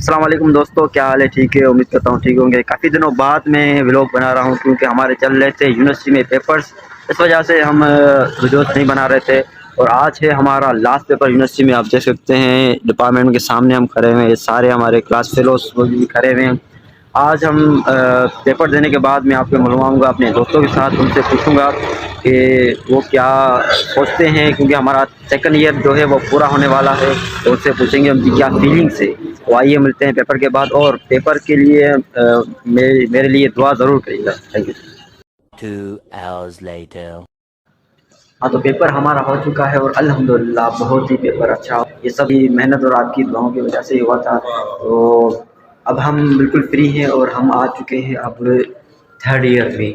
अस्सलाम वालेकुम दोस्तों, क्या हाल है? ठीक है, उम्मीद करता हूँ ठीक होंगे। काफ़ी दिनों बाद मैं व्लॉग बना रहा हूँ क्योंकि हमारे चल रहे थे यूनिवर्सिटी में पेपर्स, इस वजह से हम वीडियोस नहीं बना रहे थे। और आज है हमारा लास्ट पेपर यूनिवर्सिटी में। आप देख सकते हैं डिपार्टमेंट के सामने हम खड़े हुए हैं, ये सारे हमारे क्लास फेलोज वो भी खड़े हुए हैं। आज हम पेपर देने के बाद मैं आपको मिलवाऊँगा अपने दोस्तों के साथ, उनसे पूछूँगा कि वो क्या सोचते हैं, क्योंकि हमारा सेकंड ईयर जो है वो पूरा होने वाला है। तो उससे पूछेंगे उनकी क्या फीलिंग्स है। तो आइए मिलते हैं पेपर के बाद, और पेपर के लिए मेरे लिए दुआ ज़रूर करिएगा। Thank you. 2 hours later. हाँ, तो पेपर हमारा हो चुका है और अल्हम्दुलिल्लाह बहुत ही पेपर अच्छा, ये सभी मेहनत और आपकी दुआओं की वजह से ही हुआ था। तो अब हम बिल्कुल फ्री हैं और हम आ चुके हैं अब थर्ड ईयर में।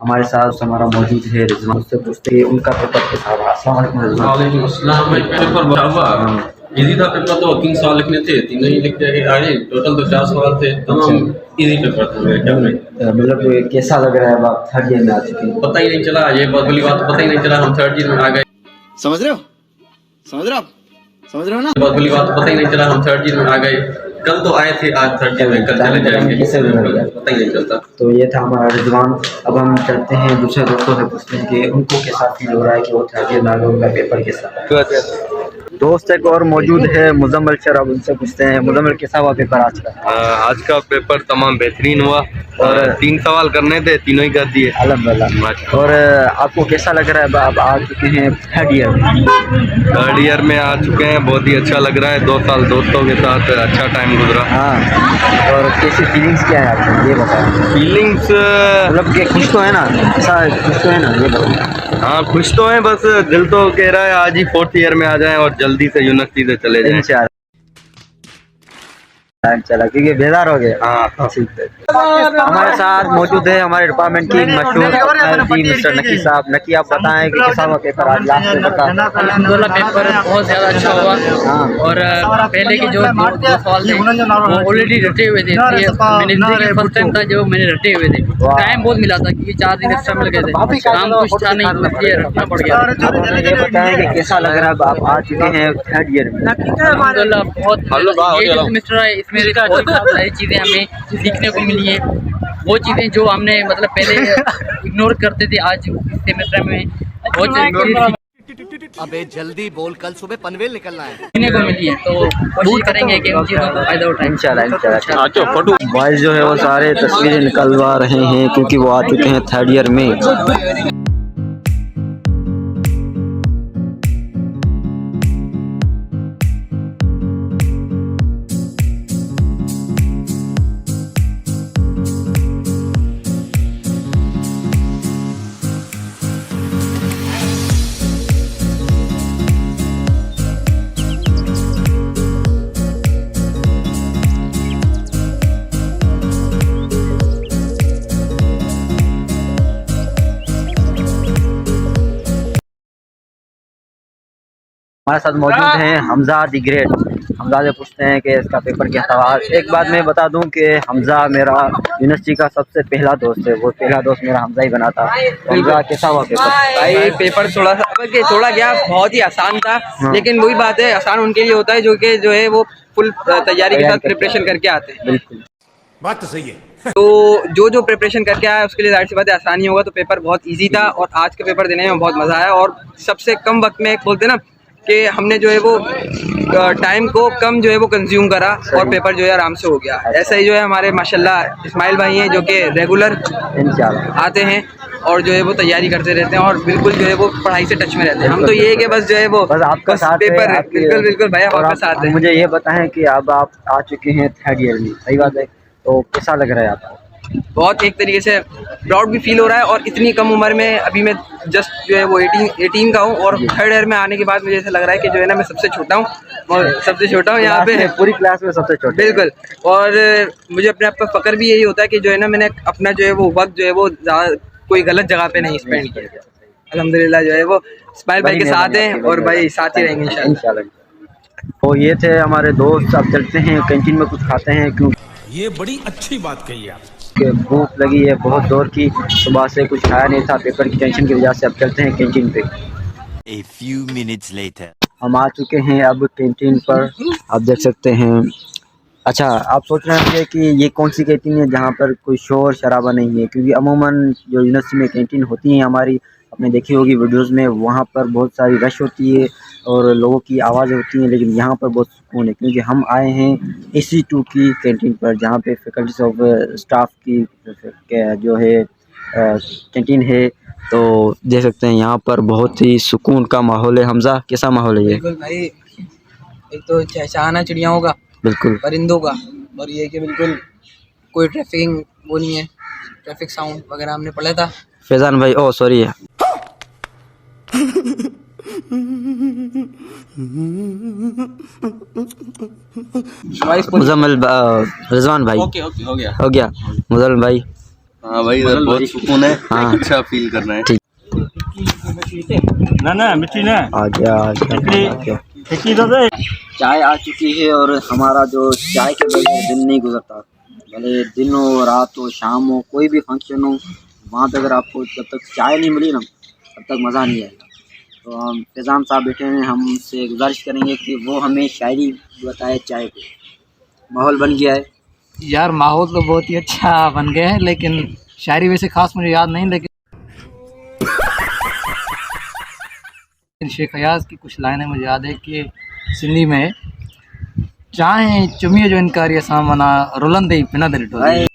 हमारे साथ हमारा मौजूद है रिजवान, उससे पूछते हैं उनका पेपर कैसा रहा। अस्सलाम वालेकुम रिजवान। वालेकुम अस्सलाम। भाई पेपर बड़ा हुआ, इजी था पेपर। तो 3 सवाल लिखने थे, तीनों ही लिख के आए। टोटल तो 4 सवाल थे, तमाम इजी पेपर था मेरे ख्याल में। मतलब कैसा लग रहा है अब आप थर्ड ईयर में आ चुके हैं? पता ही नहीं चला, ये बहुत बड़ी बात, पता ही नहीं चला हम थर्ड ईयर में आ गए। समझ रहे हो? समझ रहे हो आप? समझ रहे हो ना? बहुत बड़ी बात, पता ही नहीं चला हम थर्ड ईयर में आ गए। कल तो आए थे, आज थर्ड ईयर में, कल चले जाएंगे, पता ही नहीं चलता। तो ये था हमारा रिजवान। अब हम चलते हैं दूसरे दोस्तों से पूछते हैं कि उनको कैसा फील हो रहा है कि वो थर्ड ईयर में आ गए, उनका पेपर कैसा। दोस्त एक और मौजूद है मुजम्मिल सर, अब उनसे पूछते हैं मुजम्मिल कैसा हुआ पेपर आज का? आज का पेपर तमाम बेहतरीन हुआ और 3 सवाल करने थे, तीनों ही कर दिए अल्हम्दुलिल्लाह। और आपको कैसा लग रहा है अब आप आ चुके हैं थर्ड ईयर में? थर्ड ईयर में आ चुके हैं, बहुत ही अच्छा लग रहा है। 2 साल दोस्तों के साथ अच्छा टाइम गुजरा। हाँ, और कैसी फीलिंग्स क्या है आपकी, ये बताएं। फीलिंग्स मतलब कि खुश तो है ना, ऐसा खुश तो है ना, ये बताएं। हाँ, खुश तो हैं, बस दिल तो कह रहा है आज ही 4th ईयर में आ जाएं और जल्दी से यूनिवर्सिटी से चले जाएं। इंशाल्लाह चला, क्योंकि बेजार हो गए। हाँ, ठीक है। हमारे साथ मौजूद है हमारे डिपार्टमेंट की मशहूर मिस्टर नकी साहब। नकी, आप बताएं कि कैसा हुआ पेपर आज लास्ट पेपर का? अल्हम्दुलिल्लाह पेपर बहुत ज़्यादा अच्छा हुआ। और पहले के जो दो सवाल थे वो ऑलरेडी रटे हुए थे। मैंने फर्स्ट टाइम था जो मैंने रटे हुए थे। टाइम बहुत मिला था क्योंकि 4 दिन एक्स्ट्रा मिल गए थे, काम कुछ था नहीं, इसलिए रखना पड़ गया। ये बताएं कि कैसा लग रहा है आप आ चुके हैं थर्ड ईयर में? अल्हम्दुलिल्लाह बहुत ये सेमेस्टर है, इसमें बहुत सारी चीज़ें हमें सीखने को मिली है। वो चीज़ें जो हमने मतलब पहले इग्नोर करते थे, आज इस सेमेस्टर में बहुत चीज़ें अबे जल्दी बोल, कल सुबह पनवेल निकलना है। सीखने को मिली है। तो कोशिश करेंगे कि उन चीज़ों का फायदा उठाएं। इंशाल्लाह। बॉयज जो है वो सारे तस्वीरें निकलवा रहे हैं क्योंकि वो आ चुके हैं थर्ड ईयर में। हमारे साथ मौजूद हैं हमजा दी ग्रेट। हमजा से पूछते हैं कि इसका पेपर क्या था आज। एक बात मैं बता दूं कि हमजा मेरा यूनिवर्सिटी का सबसे पहला दोस्त है, वो पहला दोस्त मेरा हमजा ही बना था। हमजा कैसा हुआ पेपर? भाई पेपर थोड़ा क्या बहुत ही आसान था। हाँ। लेकिन वही बात है, आसान उनके लिए होता है जो है वो फुल तैयारी के साथ प्रिपरेशन करके आते हैं। बिल्कुल, बात तो सही है। तो जो प्रिपरेशन करके आया उसके लिए जाहिर सी बात है आसानी होगा। तो पेपर बहुत इजी था और आज का पेपर देने में बहुत मज़ा आया। और सबसे कम वक्त में बोलते ना कि हमने जो है वो टाइम को कम जो है वो कंज्यूम करा और पेपर जो है आराम से हो गया। ऐसा ही जो है हमारे माशाल्लाह इस्माइल भाई हैं जो कि रेगुलर इंशाल्लाह आते हैं और जो है वो तैयारी करते रहते हैं और बिल्कुल जो है वो पढ़ाई से टच में रहते हैं। हम तो ये है कि बस जो है वो बस आपका साथ पेपर है, बिल्कुल भैया आपका साथ है। मुझे ये बताएं कि अब आप आ चुके हैं थर्ड ईयर में, सही बात है, तो कैसा लग रहा है आपको? बहुत एक तरीके से प्राउड भी फील हो रहा है। और इतनी कम उम्र में अभी मैं जस्ट जो है वो 18 का हूँ और थर्ड ईयर में आने के बाद मुझे ऐसा लग रहा है कि जो है ना मैं सबसे छोटा हूँ और सबसे छोटा हूँ यहाँ पे पूरी क्लास में सबसे छोटा। बिल्कुल। और मुझे अपने आप का फ़क्र भी यही होता है कि जो है ना मैंने अपना जो है वो वक्त जो है वो कोई गलत जगह पे नहीं स्पेंड किया। अल्हम्दुलिल्लाह जो है वो इस्माइल भाई के साथ हैं और भाई साथ ही रहेंगे इंशाल्लाह। तो ये थे हमारे दोस्त। अब चलते हैं कैंटीन में कुछ खाते हैं क्योंकि ये बड़ी अच्छी बात कही आप। भूख लगी है बहुत जोर की, सुबह से कुछ खाया नहीं था पेपर की टेंशन की वजह से। अब चलते हैं कैंटीन पे। A few minutes later. हम आ चुके हैं अब कैंटीन पर। आप देख सकते हैं अच्छा, आप सोच रहे होंगे कि ये कौन सी कैंटीन है जहाँ पर कोई शोर शराबा नहीं है, क्योंकि अमूमन जो यूनिवर्सिटी में कैंटीन होती हैं हमारी, आपने देखी होगी वीडियोस में, वहाँ पर बहुत सारी रश होती है और लोगों की आवाज़ें होती हैं, लेकिन यहाँ पर बहुत सुकून है क्योंकि हम आए हैं AC2 की कैंटीन पर, जहाँ पे फैकल्टीज ऑफ स्टाफ की जो है कैंटीन है। तो देख सकते हैं यहाँ पर बहुत ही सुकून का माहौल है। हमजा, कैसा माहौल है ये? बिल्कुल भाई, एक तो चहचहाना चिड़ियाओं का, बिल्कुल परिंदों का, और ये कि बिल्कुल कोई ट्रैफिक वो नहीं है, ट्रैफिक साउंड वगैरह हमने पढ़ा था। फैज़ान भाई, ओ सॉरी मुजम्मिल रिजवान भाई, ओके ओके हो गया। हो गया मुजम्मिल भाई? हाँ भाई, इधर बहुत सुकून है। हाँ। अच्छा फील कर रहे हैं। ठीक। ना मिट्टी ना आ गया। चाय आ चुकी है और हमारा जो चाय के बगैर दिन नहीं गुजरता, भले दिन हो, रात हो, शाम हो, कोई भी फंक्शन हो, वहाँ पे अगर आपको जब तक चाय नहीं मिली ना, तब तक मज़ा नहीं आएगा। तो हम फैज़ान साहब बैठे हैं, हमसे गुजारिश करेंगे कि वो हमें शायरी बताए चाय पे। माहौल बन गया है यार, माहौल तो बहुत ही अच्छा बन गया है, लेकिन शायरी वैसे खास मुझे याद नहीं, लेकिन शेख अयाज की कुछ लाइनें मुझे याद है कि सिंधी में चाहे चुमिए जो इनकारी सामना रुलन दे पिना दे डिठो भाई।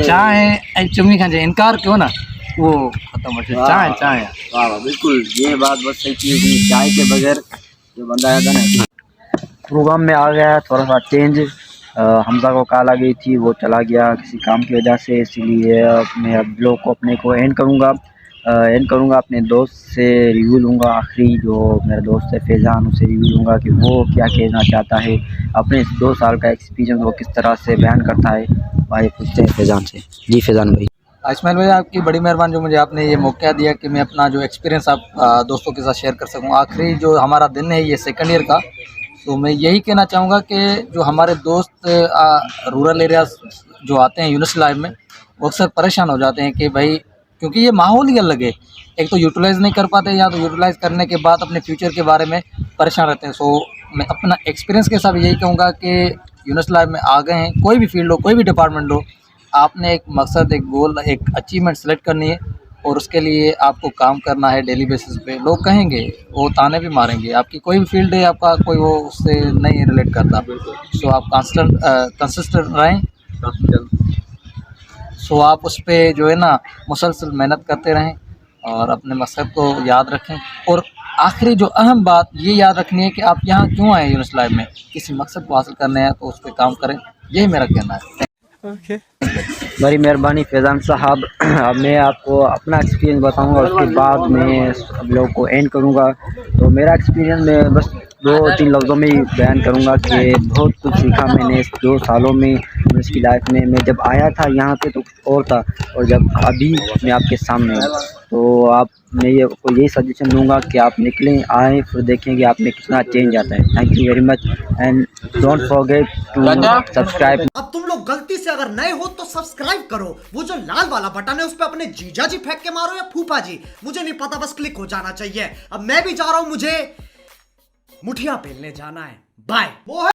चाहे ऐं चुमी खां जे इनकार कयो ना, वो खत्म हो जाए। चाहे चाहे वाह वाह, बिल्कुल ये बात बस सही थी कि चाय के बगैर जो बंदा आया था ना। प्रोग्राम में आ गया थोड़ा सा चेंज। हमजा को कॉल आ गई थी, वो चला गया किसी काम की वजह से, इसीलिए मैं अब ब्लॉग को अपने को एंड करूँगा। अपने दोस्त से रिव्यू लूँगा, आखिरी जो मेरा दोस्त है फैज़ान, उससे रिव्यू लूँगा कि वो क्या कहना चाहता है, अपने 2 साल का एक्सपीरियंस वो किस तरह से बयान करता है। भाई पूछते हैं फैज़ान से। जी फैज़ान भाई। इस्माइल भाई, आपकी बड़ी मेहरबानी जो मुझे आपने ये मौका दिया कि मैं अपना जो एक्सपीरियंस आप दोस्तों के साथ शेयर कर सकूं। आखिरी जो हमारा दिन है ये सेकंड ईयर का, तो मैं यही कहना चाहूँगा कि जो हमारे दोस्त रूरल एरियाज जो आते हैं यूनिवर्सिटी लाइफ में, वो अक्सर परेशान हो जाते हैं कि भाई, क्योंकि ये माहौल ही अलग है, एक तो यूटिलाइज़ नहीं कर पाते, या तो यूटिलाइज़ करने के बाद अपने फ्यूचर के बारे में परेशान रहते हैं। सो मैं अपना एक्सपीरियंस के साथ यही कहूँगा कि यूनिवर्सिटी लाइफ में आ गए हैं, कोई भी फील्ड हो, कोई भी डिपार्टमेंट हो, आपने एक मकसद, एक गोल, एक अचीवमेंट सेलेक्ट करनी है और उसके लिए आपको काम करना है डेली बेसिस पे। लोग कहेंगे, वो ताने भी मारेंगे, आपकी कोई भी फील्ड है, आपका कोई वो उससे नहीं रिलेट करता। सो आप कंसिस्टेंट रहें। सो आप उस पर जो है ना मुसलसल मेहनत करते रहें और अपने मकसद को याद रखें। और आखिरी जो अहम बात ये याद रखनी है कि आप यहाँ क्यों आए यूनिवर्सिटी लाइफ में, किसी मकसद को हासिल करने हैं तो उस पर काम करें, यही मेरा कहना है। बड़ी मेहरबानी फैज़ान साहब। अब मैं आपको अपना एक्सपीरियंस बताऊंगा, उसके बाद मैं सब लोगों को एंड करूंगा। तो मेरा एक्सपीरियंस मैं बस 2-3 लफ्ज़ों में ही बयान करूंगा कि बहुत कुछ सीखा मैंने इस 2 सालों में यूनिवर्सिटी लाइफ में। मैं जब आया था यहाँ पे तो कुछ और था, और जब अभी मैं आपके सामने हूँ, तो आप मैं ये को यही सजेशन दूंगा कि आप निकलें, आएँ, फिर देखें कि आप में कितना चेंज आता है। Thank you very much and don't forget to subscribe. अब तुम लोग गलती से अगर नए हो तो सब्सक्राइब करो, वो जो लाल वाला बटन है उस पर अपने जीजा जी फेंक के मारो या फूफा जी, मुझे नहीं पता, बस क्लिक हो जाना चाहिए। अब मैं भी जा रहा हूं, मुझे मुठिया पेलने जाना है। बाय।